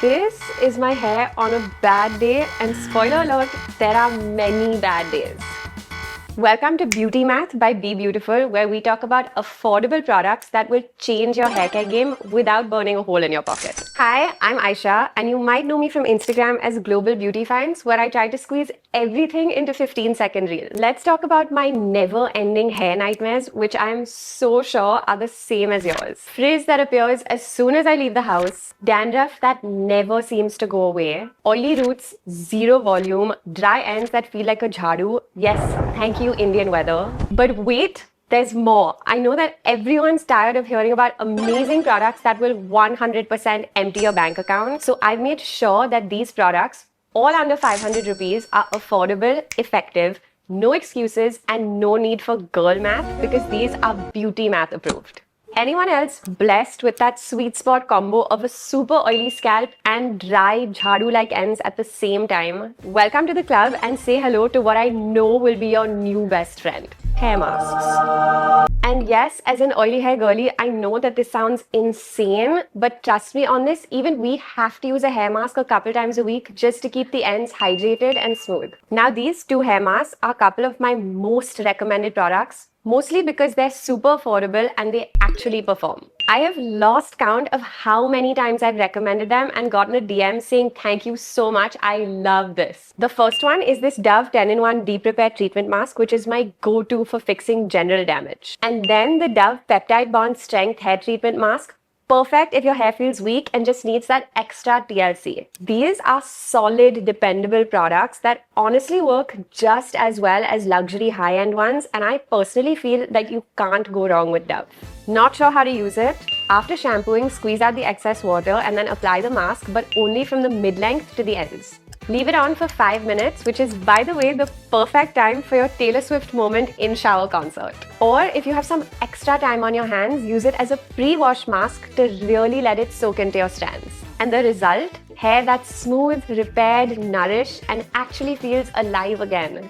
This is my hair on a bad day, and spoiler alert, there are many bad days. Welcome to Beauty Math by BeBeautiful, where we talk about affordable products that will change your hair care game without burning a hole in your pocket. Hi, I'm Aisha, and you might know me from Instagram as Global Beauty Finds, where I try to squeeze everything into 15-second reel. Let's talk about my never-ending hair nightmares, which I'm so sure are the same as yours. Frizz that appears as soon as I leave the house, dandruff that never seems to go away, oily roots, zero volume, dry ends that feel like a jhadu. Yes, thank you, Indian weather. But wait, there's more. I know that everyone's tired of hearing about amazing products that will 100% empty your bank account. So I've made sure that these products, all under 500 rupees, are affordable, effective, no excuses, and no need for girl math because these are Beauty Math approved. Anyone else blessed with that sweet spot combo of a super oily scalp and dry jhadu-like ends at the same time? Welcome to the club and say hello to what I know will be your new best friend, hair masks. And yes, as an oily hair girly, I know that this sounds insane, but trust me on this, even we have to use a hair mask a couple times a week just to keep the ends hydrated and smooth. Now, these two hair masks are a couple of my most recommended products, mostly because they're super affordable and they actually perform. I have lost count of how many times I've recommended them and gotten a DM saying thank you so much, I love this. The first one is this Dove 10-in-1 Deep Repair Treatment Mask, which is my go-to for fixing general damage. And then the Dove Peptide Bond Strength Hair Treatment Mask, perfect if your hair feels weak and just needs that extra TLC. These are solid, dependable products that honestly work just as well as luxury high-end ones, and I personally feel that you can't go wrong with Dove. Not sure how to use it? After shampooing, squeeze out the excess water and then apply the mask, but only from the mid-length to the ends. Leave it on for 5 minutes, which is, by the way, the perfect time for your Taylor Swift moment in shower concert. Or if you have some extra time on your hands, use it as a pre-wash mask to really let it soak into your strands. And the result? Hair that's smooth, repaired, nourished, and actually feels alive again.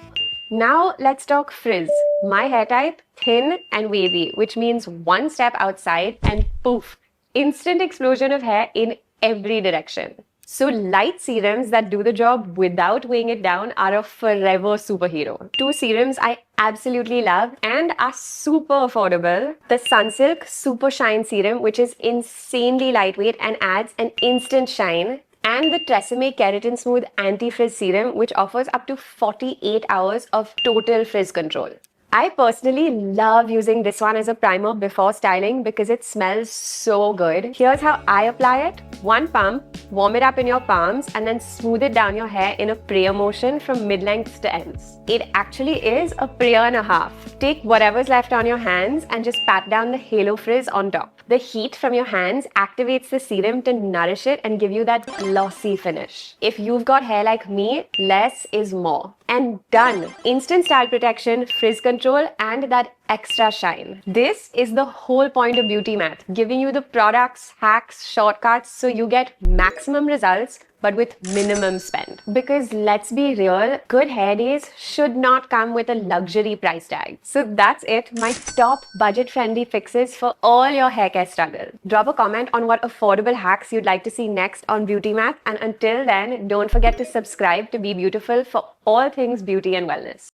Now let's talk frizz. My hair type, thin and wavy, which means one step outside and poof, instant explosion of hair in every direction. So light serums that do the job without weighing it down are a forever superhero. Two serums I absolutely love and are super affordable. The Sunsilk Super Shine Serum, which is insanely lightweight and adds an instant shine. And the Tresemme Keratin Smooth Anti-Frizz Serum, which offers up to 48 hours of total frizz control. I personally love using this one as a primer before styling because it smells so good. Here's how I apply it. One pump, warm it up in your palms, and then smooth it down your hair in a prayer motion from mid-lengths to ends. It actually is a prayer and a half. Take whatever's left on your hands and just pat down the halo frizz on top. The heat from your hands activates the serum to nourish it and give you that glossy finish. If you've got hair like me, less is more. And done! Instant style protection, frizz control, and that extra shine. This is the whole point of Beauty Math, giving you the products, hacks, shortcuts so you get maximum results but with minimum spend. Because let's be real, good hair days should not come with a luxury price tag. So that's it, my top budget-friendly fixes for all your hair care struggle. Drop a comment on what affordable hacks you'd like to see next on Beauty Math, and until then, don't forget to subscribe to BeBeautiful for all things beauty and wellness.